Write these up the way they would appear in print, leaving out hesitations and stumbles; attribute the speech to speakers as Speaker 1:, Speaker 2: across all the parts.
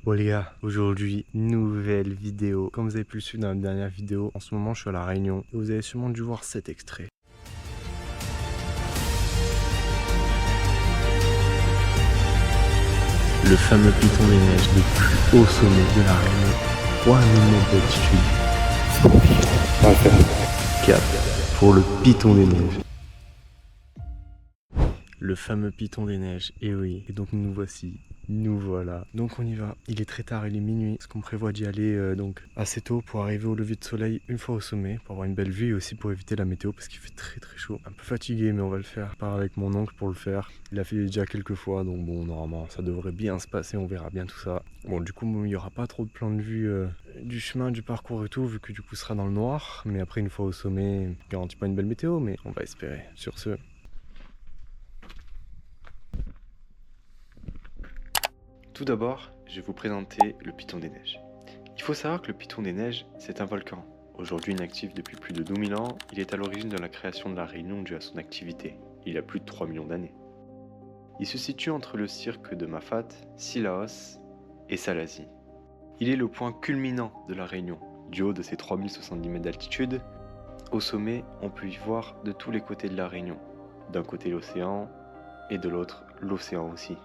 Speaker 1: Bon les gars, aujourd'hui, nouvelle vidéo. Comme vous avez pu le suivre dans la dernière vidéo, en ce moment je suis à La Réunion. Et vous avez sûrement dû voir cet extrait. Le fameux piton des neiges, le plus haut sommet de La Réunion. 3000 mètres d'altitude. C'est compliqué. On va le faire. Cap pour le piton des neiges. Le fameux piton des neiges, et oui. Et donc nous voici, nous voilà. Donc on y va, il est très tard, il est minuit. Parce qu'on prévoit d'y aller donc assez tôt pour arriver au lever de soleil une fois au sommet, pour avoir une belle vue et aussi pour éviter la météo parce qu'il fait très très chaud. Un peu fatigué mais on va le faire. Je pars avec mon oncle pour le faire. Il a fait déjà quelques fois donc bon normalement ça devrait bien se passer, on verra bien tout ça. Bon du coup il n'y aura pas trop de plan de vue du chemin, du parcours et tout vu que du coup ce sera dans le noir. Mais après une fois au sommet, garantit pas une belle météo mais on va espérer. Sur ce... Tout d'abord, je vais vous présenter le Piton des Neiges. Il faut savoir que le Piton des Neiges, c'est un volcan. Aujourd'hui inactif depuis plus de 12 000 ans, il est à l'origine de la création de la Réunion due à son activité, il y a plus de 3 millions d'années. Il se situe entre le cirque de Mafate, Sillaos et Salazie. Il est le point culminant de la Réunion. Du haut de ses 3070 mètres d'altitude, au sommet, on peut y voir de tous les côtés de la Réunion. D'un côté l'océan et de l'autre l'océan aussi.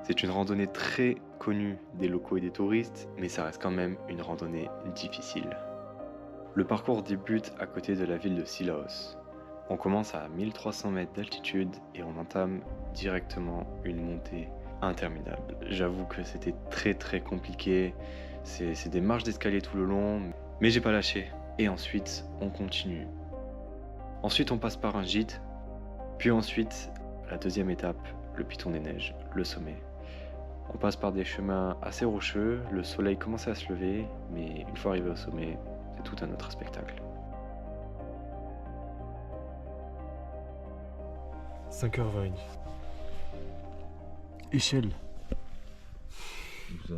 Speaker 1: C'est une randonnée très connue des locaux et des touristes, mais ça reste quand même une randonnée difficile. Le parcours débute à côté de la ville de Sillaos. On commence à 1300 mètres d'altitude et on entame directement une montée interminable. J'avoue que c'était très compliqué, c'est des marches d'escalier tout le long, mais j'ai pas lâché. Et ensuite, on continue. Ensuite, on passe par un gîte, puis ensuite, la deuxième étape, le Piton des Neiges, le sommet. On passe par des chemins assez rocheux, le soleil commence à se lever, mais une fois arrivé au sommet, c'est tout un autre spectacle. 5h20. Échelle.
Speaker 2: Où ça?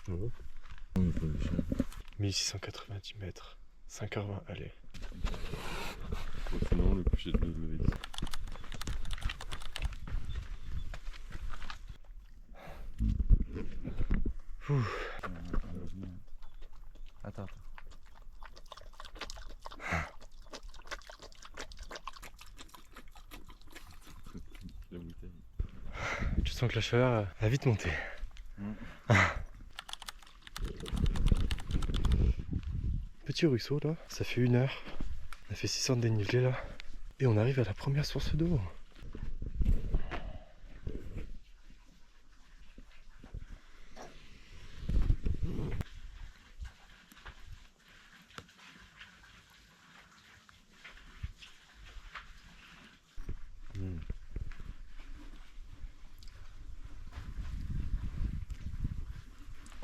Speaker 1: Oh.
Speaker 2: On n'a pas d'échelle.
Speaker 1: 1690 mètres. 5h20, allez.
Speaker 2: Bon, sinon, le coucher de lever. Attends. La bouteille.
Speaker 1: Tu sens que la chaleur a vite monté. Petit ruisseau là, ça fait 1 heure. On a fait 600 de dénivelé là. Et on arrive à la première source d'eau.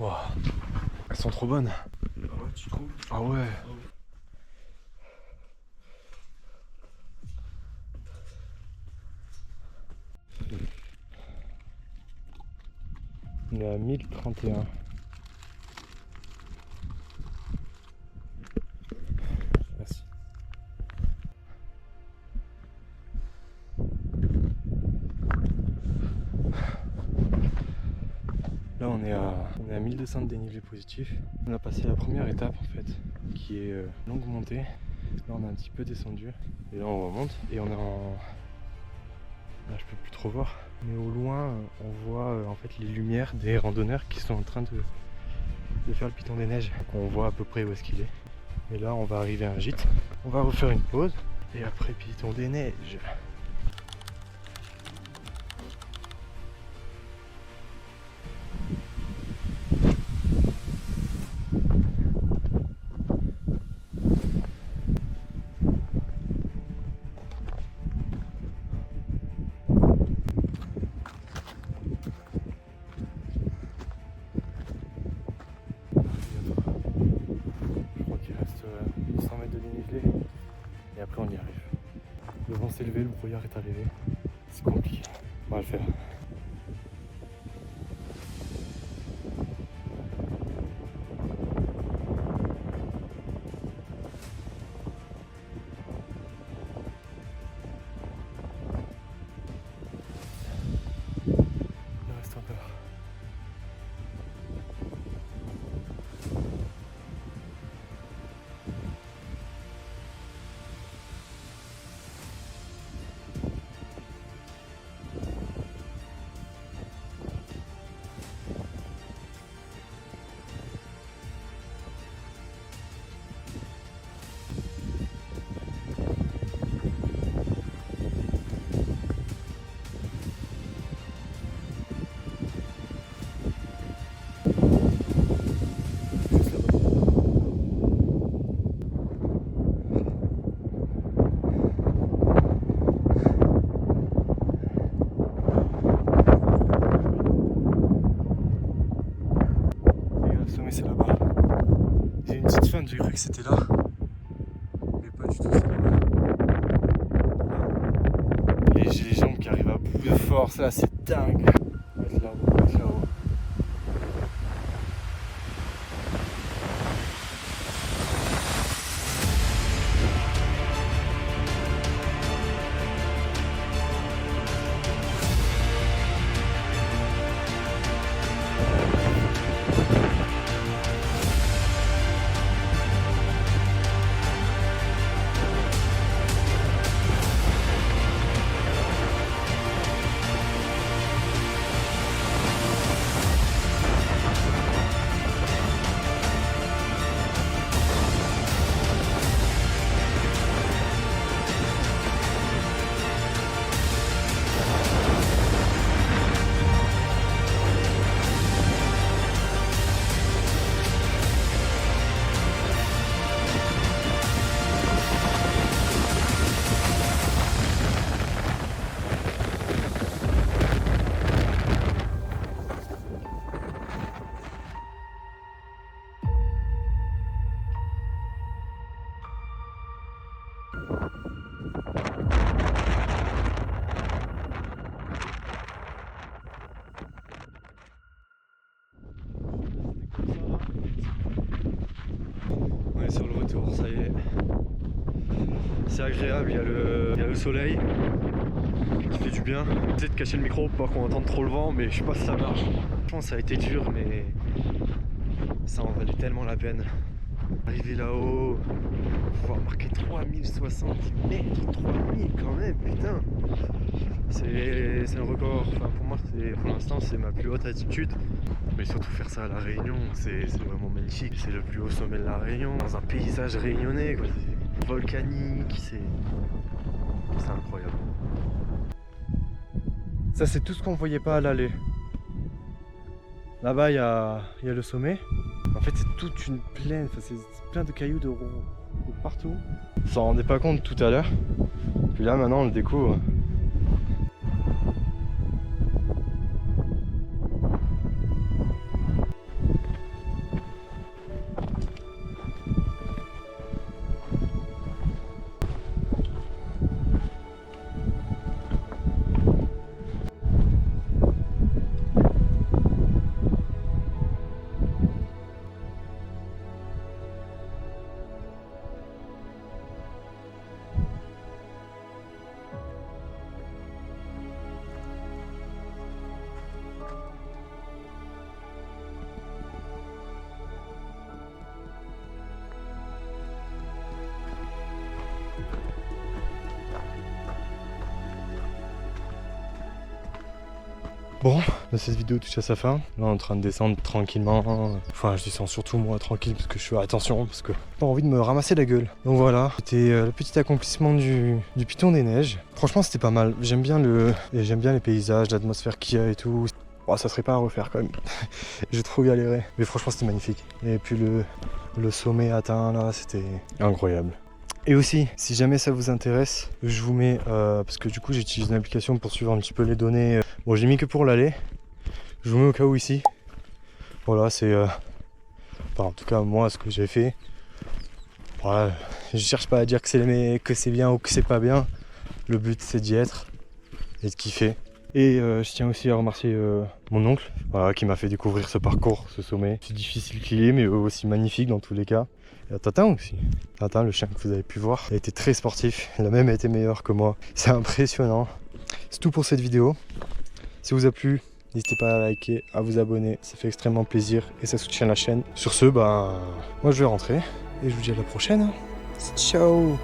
Speaker 1: Wow. Elles sont trop bonnes.
Speaker 2: Ah ouais, tu trouves?
Speaker 1: Ah ouais. On est à 1031. Merci. Là on est à 1200 de dénivelé positif. On a passé la première étape en fait, qui est longue montée. Là on a un petit peu descendu. Et là on remonte et on est en... Là je peux plus trop voir. Mais au loin on voit en fait les lumières des randonneurs qui sont en train de faire le Piton des Neiges. Donc on voit à peu près où est-ce qu'il est. Et là on va arriver à un gîte. On va refaire une pause. Et après Piton des Neiges. Je crois qu'il reste 100 mètres de dénivelé. Et après on y arrive. Le vent s'est levé, le brouillard est arrivé. C'est compliqué. On va le faire. Il reste encore.
Speaker 3: c'était là. Mais pas du tout, c'est là. Et j'ai les jambes qui arrivent à bout de force là, c'est dingue. On va être là-haut, on va être là-haut. On est sur le retour, ça y est. C'est agréable, il y a le soleil qui fait du bien. J'essaie de cacher le micro pour pas qu'on entende trop le vent, mais je sais pas si ça marche. Franchement, ça a été dur, mais ça en valait tellement la peine. Arriver là-haut, pouvoir marquer 3060 mètres, 3000 quand même, putain. C'est un record, enfin pour moi pour l'instant c'est ma plus haute altitude. Mais surtout faire ça à La Réunion, c'est vraiment magnifique. C'est le plus haut sommet de La Réunion, dans un paysage réunionnais, quoi. C'est volcanique, c'est incroyable. Ça c'est tout ce qu'on voyait pas à l'aller. Là-bas il y a le sommet. En fait c'est toute une plaine, enfin, c'est plein de cailloux de partout. On s'en rendait pas compte tout à l'heure. Puis là maintenant on le découvre. Bon, cette vidéo touche à sa fin. Là on est en train de descendre tranquillement. Enfin je descends surtout moi tranquille parce que je fais attention, parce que j'ai pas envie de me ramasser la gueule. Donc voilà, c'était le petit accomplissement du Piton des Neiges. Franchement c'était pas mal. J'aime bien les paysages, l'atmosphère qu'il y a et tout. Bon, ça serait pas à refaire quand même. J'ai trop galéré. Mais franchement c'était magnifique. Et puis le sommet atteint là, c'était incroyable. Et aussi, si jamais ça vous intéresse, je vous mets, parce que du coup j'utilise une application pour suivre un petit peu les données. Bon, j'ai mis que pour l'aller. Je vous mets au cas où ici. Voilà, c'est, enfin, en tout cas moi ce que j'ai fait. Voilà, je cherche pas à dire que c'est bien ou que c'est pas bien. Le but c'est d'y être et de kiffer. Et je tiens aussi à remercier mon oncle, voilà, qui m'a fait découvrir ce parcours, ce sommet. C'est difficile qu'il est, mais aussi magnifique dans tous les cas. Et Tintin aussi. Tintin, le chien que vous avez pu voir, il a été très sportif. Il a même été meilleur que moi. C'est impressionnant. C'est tout pour cette vidéo. Si vous a plu, n'hésitez pas à liker, à vous abonner. Ça fait extrêmement plaisir et ça soutient la chaîne. Sur ce, moi je vais rentrer et je vous dis à la prochaine. Ciao!